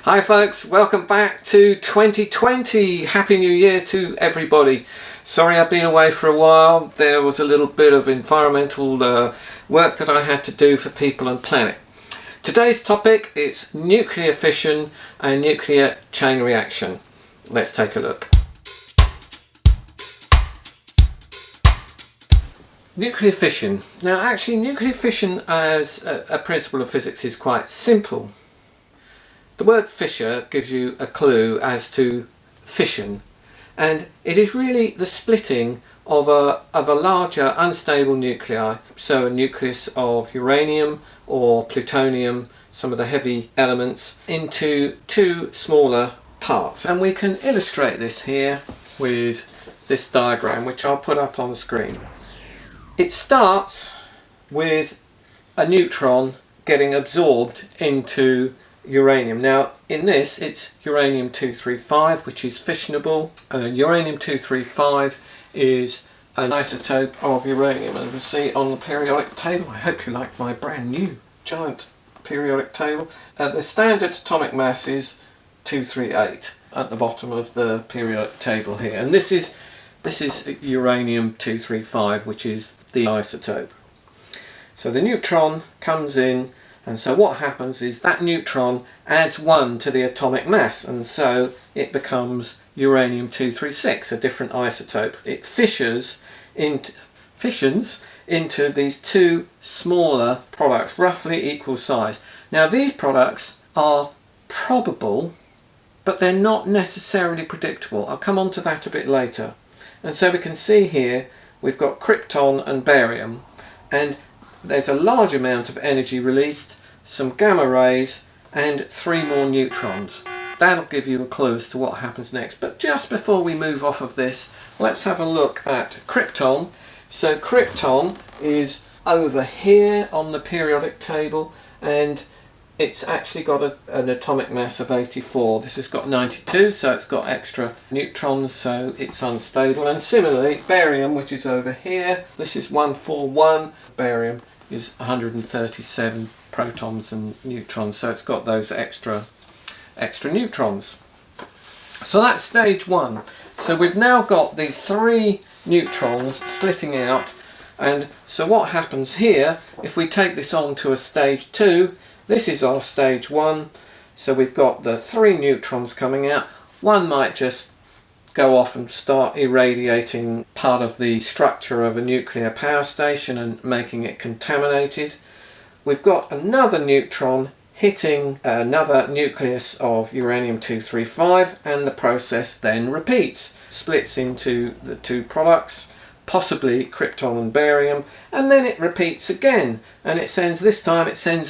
Hi folks, welcome back to 2020. Happy New Year to everybody. Sorry I've been away for a while. There was a little bit of environmental work that I had to do for people and planet. Today's topic is nuclear fission and nuclear chain reaction. Let's take a look. Nuclear fission. Now actually nuclear fission as a principle of physics is quite simple. The word fissure gives you a clue as to fission, and it is really the splitting of a larger unstable nuclei, so a nucleus of uranium or plutonium, some of the heavy elements, into two smaller parts. And we can illustrate this here with this diagram, which I'll put up on the screen. It starts with a neutron getting absorbed into uranium. Now in this it's uranium-235, which is fissionable. Uranium-235 is an isotope of uranium, and we'll see on the periodic table. I hope you like my brand new giant periodic table. The standard atomic mass is 238 at the bottom of the periodic table here, and this is uranium-235, which is the isotope. So the neutron comes in, and so what happens is that neutron adds 1 to the atomic mass, and so it becomes uranium-236, a different isotope. It fissions into these two smaller products, roughly equal size. Now these products are probable, but they're not necessarily predictable. I'll come on to that a bit later. And so we can see here we've got krypton and barium, and there's a large amount of energy released, some gamma rays, and 3 more neutrons. That'll give you a clue as to what happens next. But just before we move off of this, let's have a look at krypton. So krypton is over here on the periodic table, and it's actually got an atomic mass of 84. This has got 92, so it's got extra neutrons, so it's unstable. And similarly, barium, which is over here, this is 141. Barium is 137 protons and neutrons, so it's got those extra neutrons. So that's stage 1. So we've now got these 3 neutrons splitting out, and so what happens here, if we take this on to a stage 2, this is our stage 1, so we've got the 3 neutrons coming out. One might just go off and start irradiating part of the structure of a nuclear power station and making it contaminated. We've got another neutron hitting another nucleus of uranium-235, and the process then repeats, splits into the 2 products, possibly krypton and barium, and then it repeats again, and it sends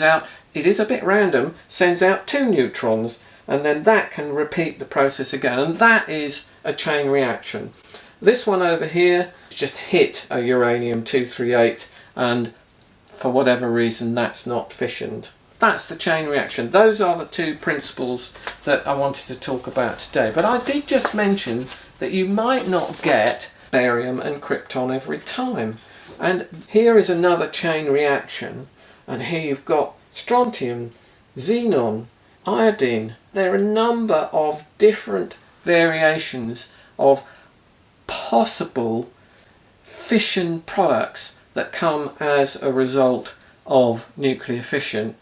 out, it is a bit random, sends out 2 neutrons, and then that can repeat the process again, and that is a chain reaction. This one over here just hit a uranium-238, and for whatever reason that's not fissioned. That's the chain reaction. Those are the 2 principles that I wanted to talk about today. But I did just mention that you might not get barium and krypton every time. And here is another chain reaction, and here you've got strontium, xenon, iodine. There are a number of different variations of possible fission products that come as a result of nuclear fission.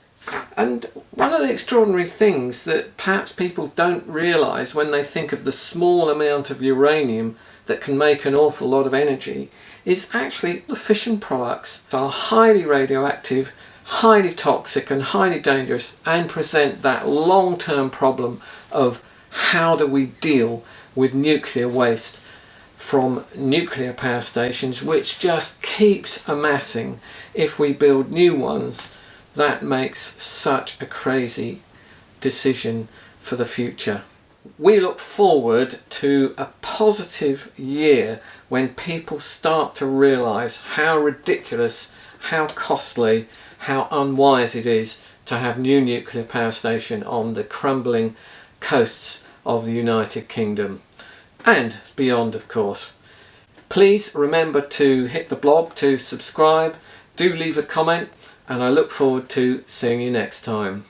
And one of the extraordinary things that perhaps people don't realise when they think of the small amount of uranium that can make an awful lot of energy is actually the fission products are highly radioactive, highly toxic and highly dangerous, and present that long-term problem of how do we deal with nuclear waste from nuclear power stations, which just keeps amassing. If we build new ones, that makes such a crazy decision for the future. We look forward to a positive year when people start to realise how ridiculous, how costly, how unwise it is to have new nuclear power station on the crumbling coasts of the United Kingdom and beyond, of course. Please remember to hit the blog to subscribe, do leave a comment, and I look forward to seeing you next time.